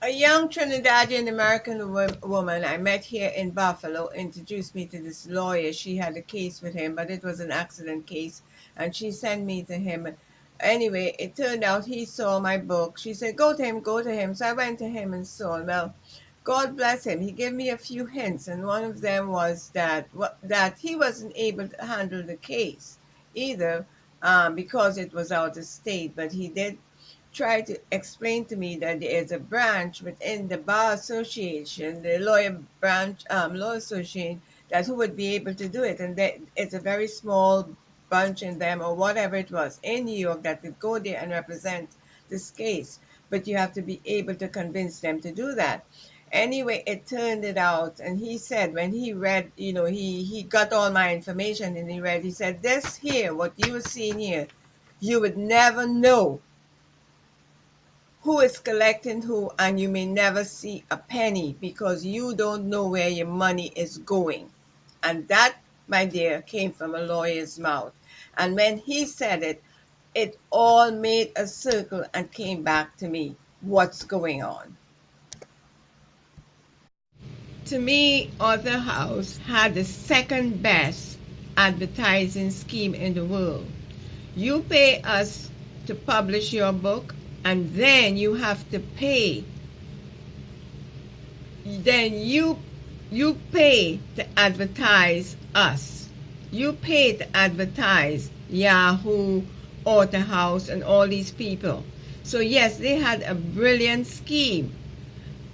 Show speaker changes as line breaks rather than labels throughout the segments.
A young Trinidadian American woman I met here in Buffalo introduced me to this lawyer. She had a case with him, but it was an accident case, and she sent me to him. Anyway, it turned out he saw my book. She said, "Go to him, go to him." So I went to him and saw him. Well, God bless him. He gave me a few hints, and one of them was that he wasn't able to handle the case either, because it was out of state, but he did try to explain to me that there is a branch within the bar association, the lawyer branch, law association, that who would be able to do it, and that it's a very small bunch in them or whatever it was in New York that could go there and represent this case. But you have to be able to convince them to do that. Anyway, it turned it out, and he said when he read, he got all my information and he said, "This here, what you are seeing here, you would never know who is collecting who, and you may never see a penny because you don't know where your money is going." And that, my dear, came from a lawyer's mouth. And when he said it, it all made a circle and came back to me. What's going on? To me, Arthur House had the second best advertising scheme in the world. You pay us to publish your book, and then you have to pay. Then you pay to advertise us. You pay to advertise Yahoo, Author House, and all these people. So yes, they had a brilliant scheme.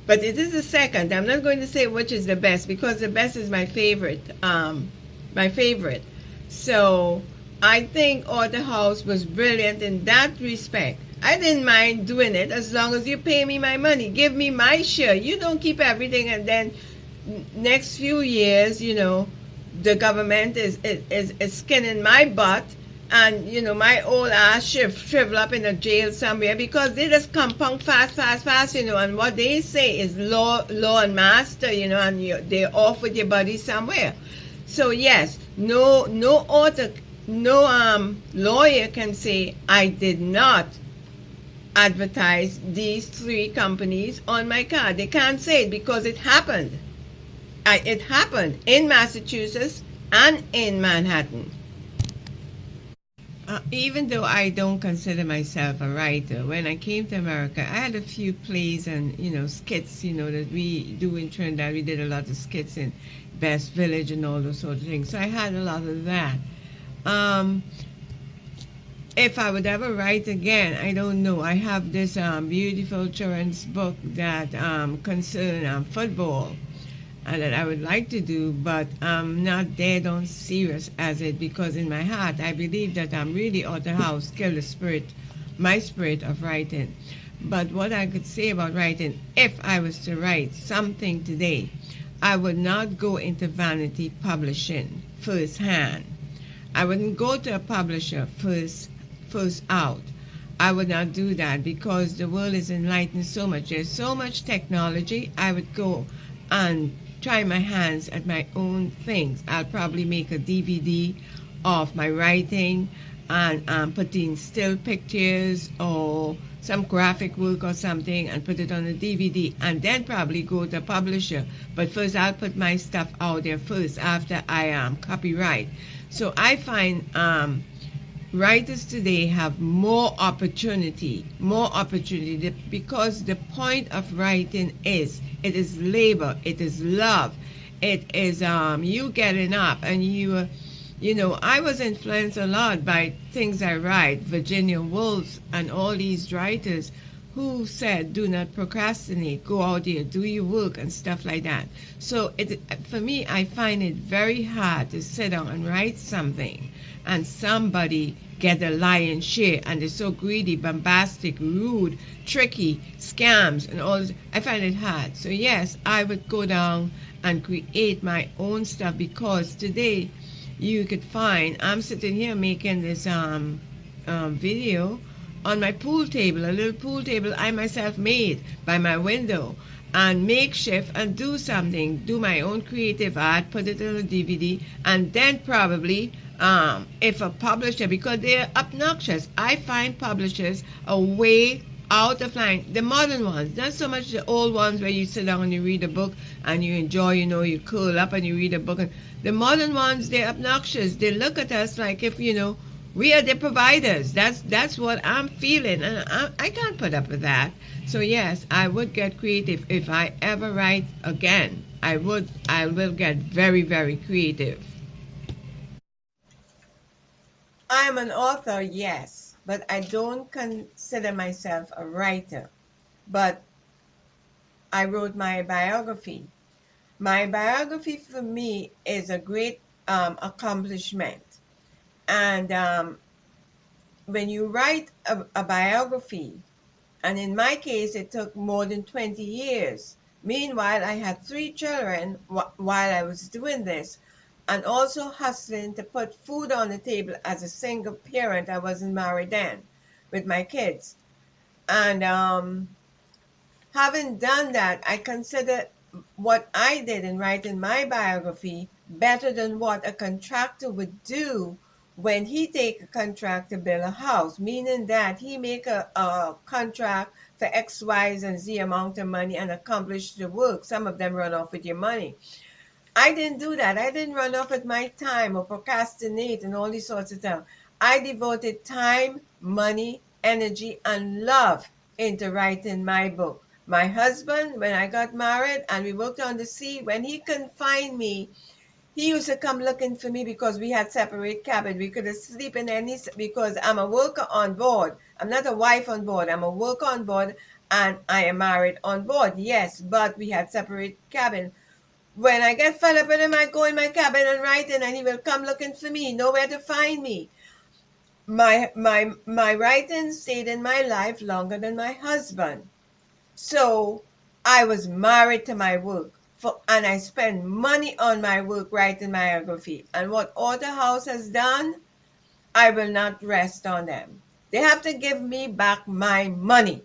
But it is the second. I'm not going to say which is the best because the best is my favorite. My favorite. So I think Author House was brilliant in that respect. I didn't mind doing it as long as you pay me my money. Give me my share. You don't keep everything, and then next few years, the government is skinning my butt, and my old ass shrivel up in a jail somewhere because they just compound fast, and what they say is law and master, and they're off with your buddy somewhere. So yes, no author, no lawyer can say I did not advertise these three companies on my card. They can't say it because it happened. It happened in Massachusetts and in Manhattan. Even though I don't consider myself a writer, when I came to America, I had a few plays and skits, that we do in Trinidad. We did a lot of skits in Best Village and all those sort of things. So I had a lot of that. If I would ever write again, I don't know. I have this beautiful children's book that concern football that I would like to do, but I'm not dead on serious as it, because in my heart I believe that I'm really Author House killed my spirit of writing. But what I could say about writing, if I was to write something today, I would not go into vanity publishing firsthand. I wouldn't go to a publisher first out. I would not do that because the world is enlightened so much. There's so much technology. I would go and try my hands at my own things. I'll probably make a DVD of my writing and put in still pictures or some graphic work or something and put it on a DVD, and then probably go to a publisher. But first I'll put my stuff out there first after I copyright. So I find writers today have more opportunity because the point of writing is it is labor, it is love, it is you getting up and I was influenced a lot by things I write, Virginia Woolf and all these writers who said do not procrastinate, go out there, do your work and stuff like that. So for me, I find it very hard to sit down and write something and somebody get the lion's share, and they're so greedy, bombastic, rude, tricky, scams and all this. I find it hard. So yes, I would go down and create my own stuff, because today you could find, I'm sitting here making this video on my pool table, a little pool table I myself made by my window, and makeshift, and do my own creative art, put it on a DVD, and then probably if a publisher, because they're obnoxious, I find publishers are way out of line. The modern ones, not so much the old ones where you sit down and you read a book and you enjoy, you curl up and you read a book. And the modern ones, they're obnoxious. They look at us like if, we are the providers. That's what I'm feeling, and I can't put up with that. So yes, I would get creative if I ever write again. I will get very, very creative. I'm an author, yes, but I don't consider myself a writer. But I wrote my biography. My biography for me is a great accomplishment. And when you write a biography, and in my case, it took more than 20 years. Meanwhile, I had 3 children while I was doing this, and also hustling to put food on the table as a single parent. I wasn't married then, with my kids. And having done that, I consider what I did in writing my biography better than what a contractor would do when he take a contract to build a house, meaning that he make a contract for X, Y, and Z amount of money and accomplish the work. Some of them run off with your money. I didn't do that. I didn't run off with my time or procrastinate and all these sorts of stuff. I devoted time, money, energy, and love into writing my book. My husband, when I got married and we worked on the sea, when he couldn't find me, he used to come looking for me because we had separate cabin. We could sleep in any, because I'm a worker on board. I'm not a wife on board. I'm a worker on board and I am married on board. Yes, but we had separate cabin. When I get fed up with him, I go in my cabin and write in, and he will come looking for me, nowhere to find me. My writing stayed in my life longer than my husband. So I was married to my work, and I spend money on my work writing my biography. And what Author House has done, I will not rest on them. They have to give me back my money.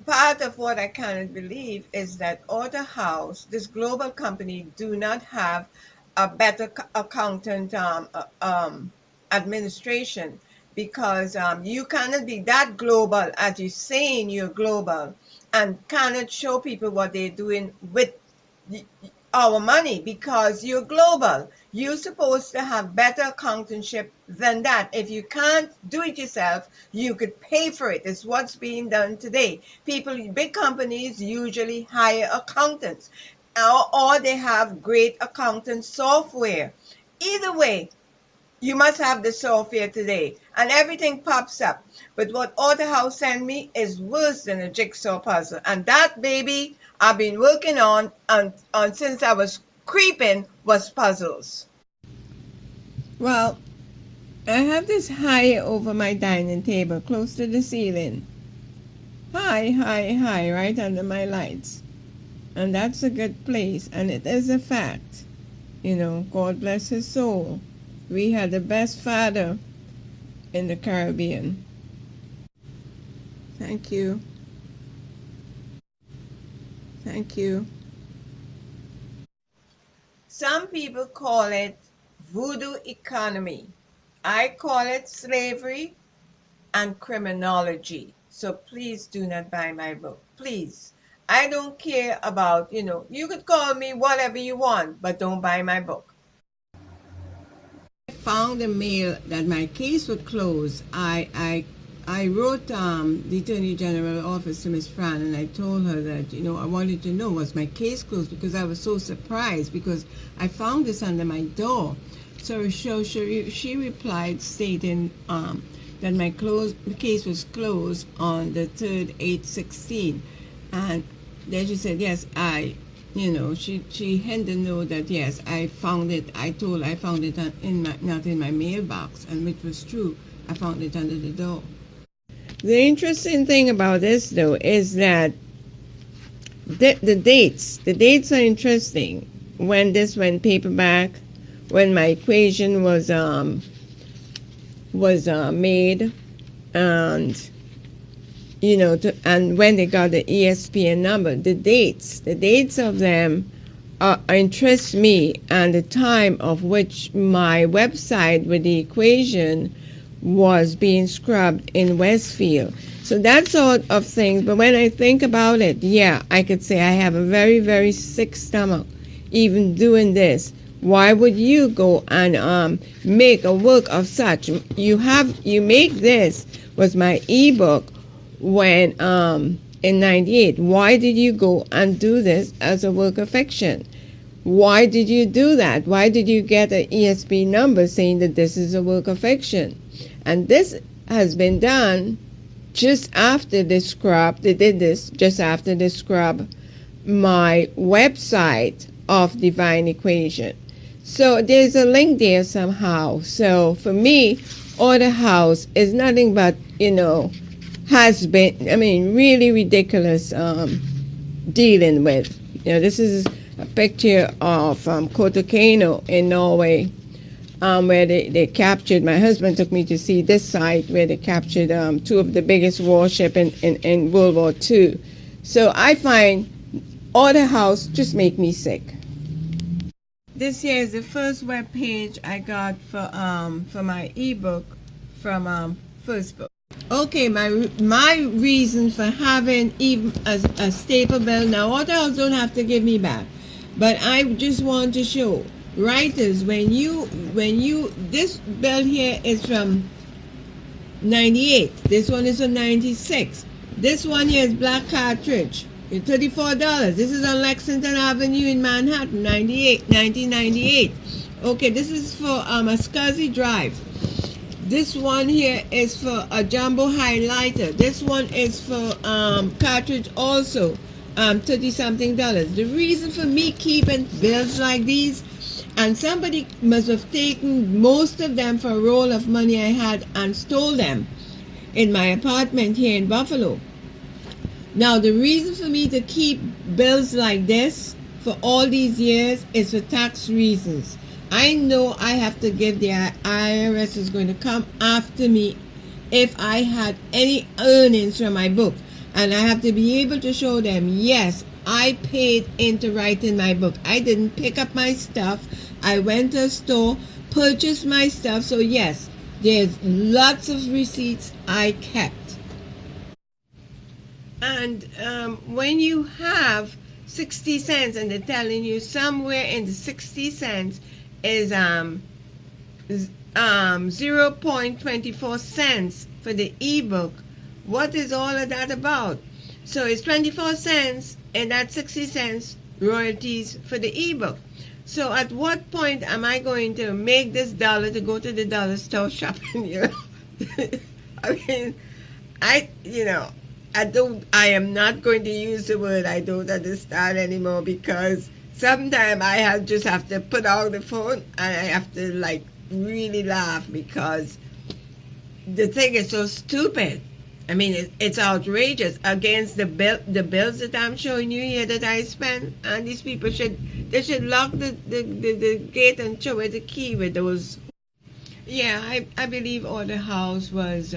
Part of what I cannot believe is that Author House, this global company, do not have a better accountant administration, because you cannot be that global as you're saying you're global and cannot show people what they're doing with our money because you're global. You're supposed to have better accountanship than that. If you can't do it yourself, you could pay for it. It's what's being done today. Big companies usually hire accountants, or they have great accountant software. Either way, you must have the software today, and everything pops up. But what Author House sent me is worse than a jigsaw puzzle. And that, baby, I've been working on since I was creeping, was puzzles. Well, I have this high over my dining table, close to the ceiling. High, high, high, right under my lights. And that's a good place, and it is a fact. God bless his soul. We had the best father in the Caribbean. Thank you. Thank you. Some people call it Voodoo Economy. I call it slavery and criminology. So please do not buy my book. Please. I don't care about, you could call me whatever you want, but don't buy my book. I found a mail that my case would close. I wrote the Attorney General office to Ms. Fran, and I told her that, I wanted to know, was my case closed, because I was so surprised because I found this under my door. So she replied stating that my case was closed on the 3rd, 8/16. And then she said, yes, she had to know that, yes, I found it. I found it not in my mailbox, and which was true. I found it under the door. The interesting thing about this, though, is that the dates are interesting. When this went paperback, when my equation was made, and and when they got the ESPN number, the dates of them interest me, and the time of which my website with the equation was being scrubbed in Westfield. So that sort of things. But when I think about it, yeah, I could say I have a very, very sick stomach even doing this. Why would you go and make a work of such? You make this was my ebook when in '98. Why did you go and do this as a work of fiction? Why did you do that? Why did you get an ESP number saying that this is a work of fiction? And this has been done just after they scrub. They did this just after they scrub my website of Divine Equation. So there's a link there somehow. So for me, Order House is nothing but, has been, really ridiculous dealing with. This is a picture of Kautokeino in Norway, where they captured, my husband took me to see this site where they captured two of the biggest warships in World War II. So I find Order House just make me sick. This here is the first web page I got for my ebook from First Book. Okay, my reason for having even a staple bill. Now, Order House don't have to give me back, but I just want to show writers when you this bill here is from '98. This one is from '96. This one here is black cartridge. It's $34. This is on Lexington Avenue in Manhattan, 1998. Okay, this is for a SCSI drive. This one here is for a jumbo highlighter. This one is for cartridge also, $30-something. The reason for me keeping bills like these, and somebody must have taken most of them for a roll of money I had and stole them in my apartment here in Buffalo. Now, the reason for me to keep bills like this for all these years is for tax reasons. I know I have to give the IRS is going to come after me if I had any earnings from my book. And I have to be able to show them, yes, I paid into writing my book. I didn't pick up my stuff. I went to a store, purchased my stuff. So yes, there's lots of receipts I kept. And when you have 60 cents and they're telling you somewhere in the 60 cents is 0.24 cents for the ebook, what is all of that about? So it's 24 cents and that's 60 cents royalties for the ebook. So at what point am I going to make this dollar to go to the dollar store shopping? I am not going to use the word I don't understand anymore, because sometimes I just have to put out the phone and I have to really laugh because the thing is so stupid. It's outrageous against the bills that I'm showing you here that I spent, and these people should lock the gate and throw away the key with those. Yeah, I believe Order House was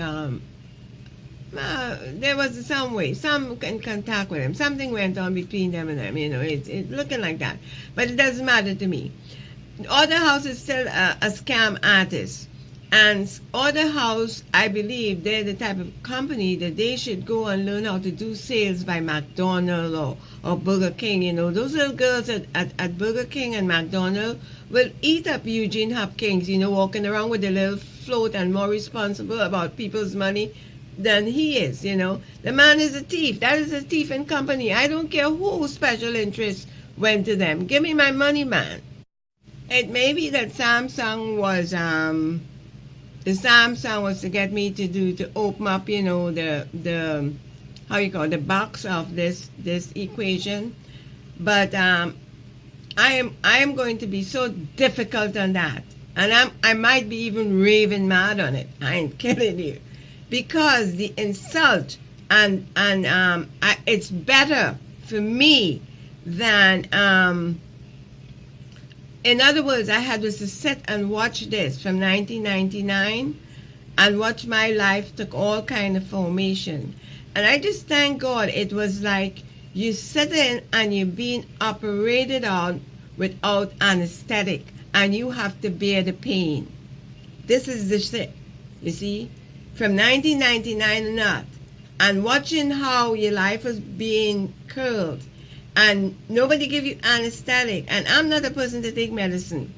there was some way, some contact with them. Something went on between them and them. It's looking like that, but it doesn't matter to me. Order House is still a scam artist. And Order House, I believe they're the type of company that they should go and learn how to do sales by McDonald's or Burger King. Those little girls at Burger King and McDonald's will eat up Eugene Hopkins, walking around with a little float and more responsible about people's money than he is. The man is a thief. That is a thief and company. I don't care who special interest went to them. Give me my money, man. It may be that Samsung was the Samsung was to get me to open up, the how you call it, the box of this equation. But I am going to be so difficult on that, and I might be even raving mad on it. I ain't kidding you, because the insult and it's better for me than in other words, I had to sit and watch this from 1999 and watch my life took all kind of formation. And I just thank God it was like you sit in and you're being operated on without anesthetic and you have to bear the pain. This is the shit. you see, from 1999 or not, and watching how your life was being curled, and nobody give you anesthetic, and I'm not a person to take medicine.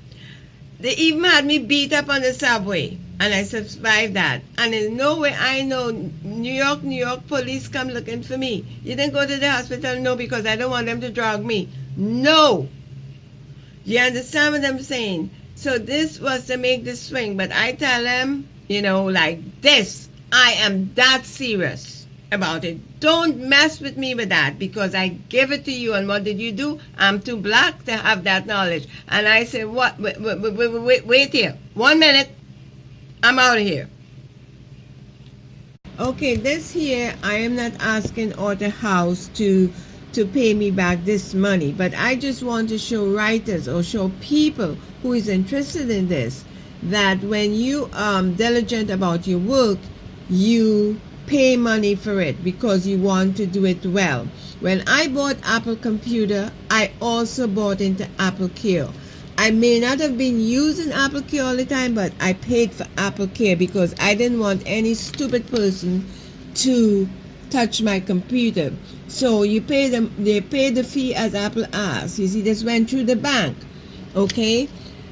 They even had me beat up on the subway, and I survived that. And there's no way I know New York police come looking for me. You didn't go to the hospital? No, because I don't want them to drug me. No. You understand what I'm saying? So this was to make the swing, but I tell them, like this, I am that serious about it. Don't mess with me with that, because I give it to you, and what did you do? I'm too black to have that knowledge. And I said, what? Wait here. 1 minute. I'm out of here. Okay, this here, I am not asking Author House to pay me back this money, but I just want to show writers or show people who is interested in this that when you diligent about your work, you pay money for it because you want to do it well. When I bought Apple Computer, I also bought into Apple Care. I may not have been using Apple Care all the time, but I paid for Apple Care because I didn't want any stupid person to touch my computer. So they pay the fee as Apple asks. You see, this went through the bank. Okay?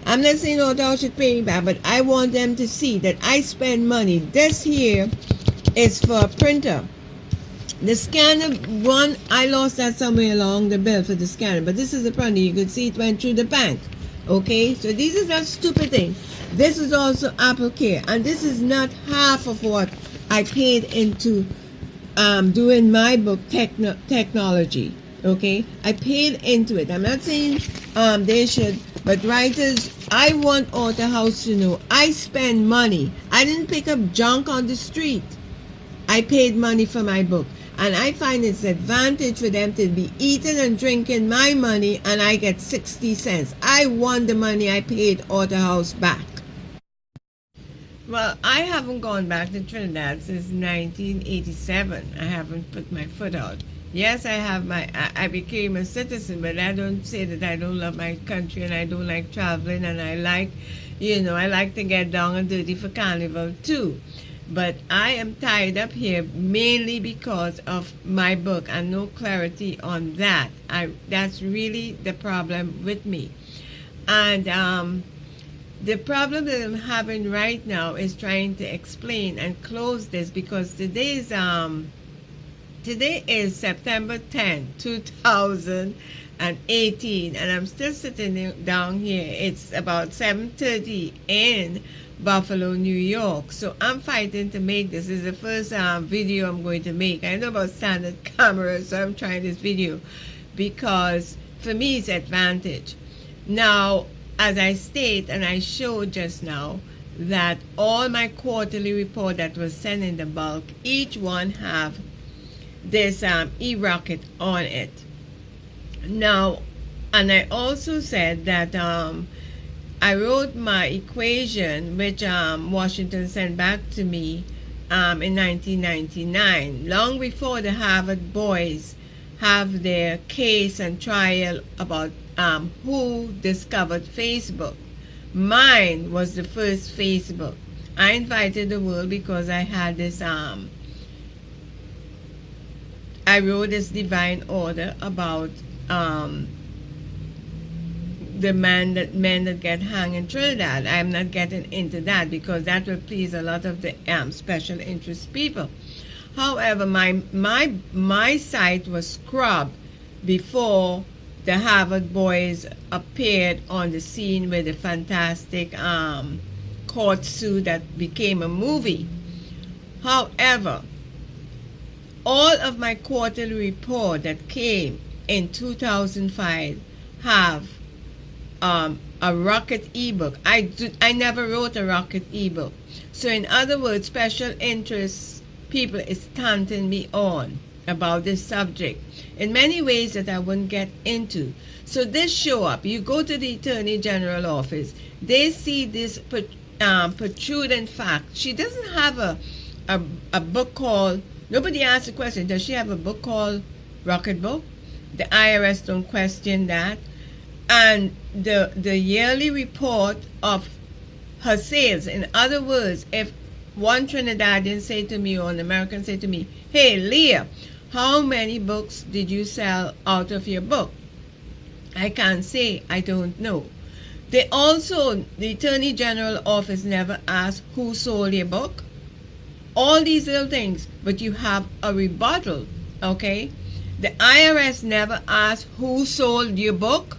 I'm not saying Author should pay me back, but I want them to see that I spend money. This here is for a printer. The scanner one, I lost that somewhere along the bill for the scanner, but this is the printer. You could see it went through the bank. Okay, so these are not stupid things. This is also Apple Care, and this is not half of what I paid into doing my book technology. Okay, I paid into it. I'm not saying they should, but writers, I want Author House to know I spend money. I didn't pick up junk on the street. I paid money for my book, and I find it's an advantage for them to be eating and drinking my money, and I get 60 cents. I want the money I paid Author House back. Well, I haven't gone back to Trinidad since 1987. I haven't put my foot out. Yes, I became a citizen, but I don't say that I don't love my country and I don't like traveling, and I like to get down and dirty for carnival too. But I am tied up here mainly because of my book and no clarity on that. That's really the problem with me. And the problem that I'm having right now is trying to explain and close this, because today is September 10, 2018, and I'm still sitting down here. It's about 7:30 in Buffalo, New York. So I'm fighting to make this. This is the first video I'm going to make. I know about standard cameras, so I'm trying this video because for me it's advantage. Now, as I state and I showed just now, that all my quarterly report that was sent in the bulk, each one have this e-rocket on it. Now, and I also said that I wrote my equation, which Washington sent back to me in 1999, long before the Harvard boys have their case and trial about who discovered Facebook. Mine was the first Facebook. I invited the world because I had this, I wrote this divine order about the men that get hung in Trinidad. I'm not getting into that because that will please a lot of the special interest people. However, my site was scrubbed before the Harvard boys appeared on the scene with a fantastic court suit that became a movie. However, all of my quarterly report that came in 2005 have a Rocket ebook. I never wrote a Rocket ebook. So in other words, special interest people is taunting me on about this subject in many ways that I wouldn't get into. So this show up. You go to the Attorney General office. They see this protruding fact. She doesn't have a book called, nobody asked the question, does she have a book called Rocket Book? The IRS don't question that. And the yearly report of her sales. In other words, if one Trinidadian say to me, or an American say to me, "Hey, Leah, how many books did you sell out of your book?" I can't say, I don't know. They also, the Attorney General office never asked who sold your book. All these little things, but you have a rebuttal, okay? The IRS never asked who sold your book.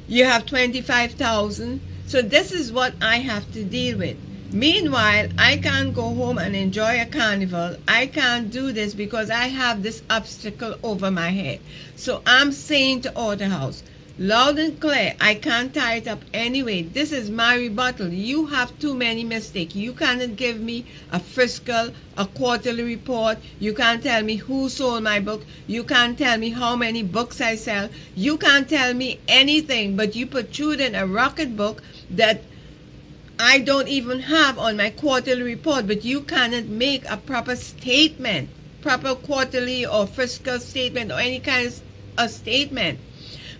You have 25,000. So this is what I have to deal with. Meanwhile, I can't go home and enjoy a carnival. I can't do this because I have this obstacle over my head. So I'm saying to Orderhouse, loud and clear, I can't tie it up anyway. This is my rebuttal. You have too many mistakes. You cannot give me a fiscal, a quarterly report. You can't tell me who sold my book. You can't tell me how many books I sell. You can't tell me anything, but you protrude in a rocket book that I don't even have on my quarterly report, but you cannot make a proper statement, proper quarterly or fiscal statement or any kind of a statement.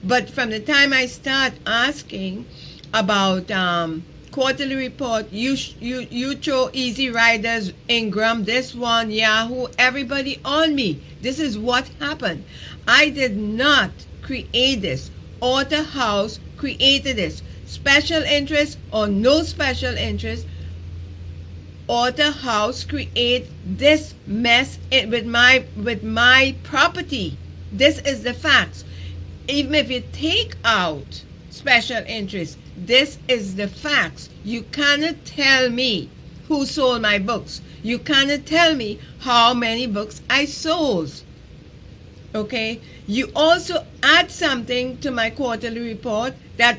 But from the time I start asking about quarterly report, you throw Easy Riders, Ingram, this one, Yahoo, everybody on me. This is what happened. I did not create this. Author House created this. Special interest or no special interest, Author House create this mess with my property. This is the facts. Even if you take out special interest, this is the facts. You cannot tell me who sold my books. You cannot tell me how many books I sold. Okay? You also add something to my quarterly report that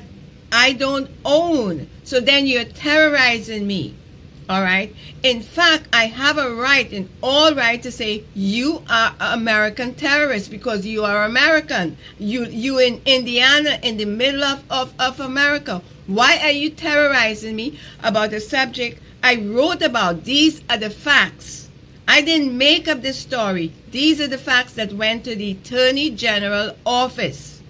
I don't own. So then you're terrorizing me. All right? In fact, I have a right, and all right, to say you are American terrorists because you are American. You in Indiana, in the middle of America. Why are you terrorizing me about a subject I wrote about? These are the facts. I didn't make up this story. These are the facts that went to the Attorney General office.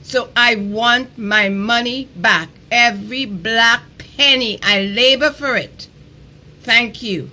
So I want my money back. Every black penny. I labor for it. Thank you.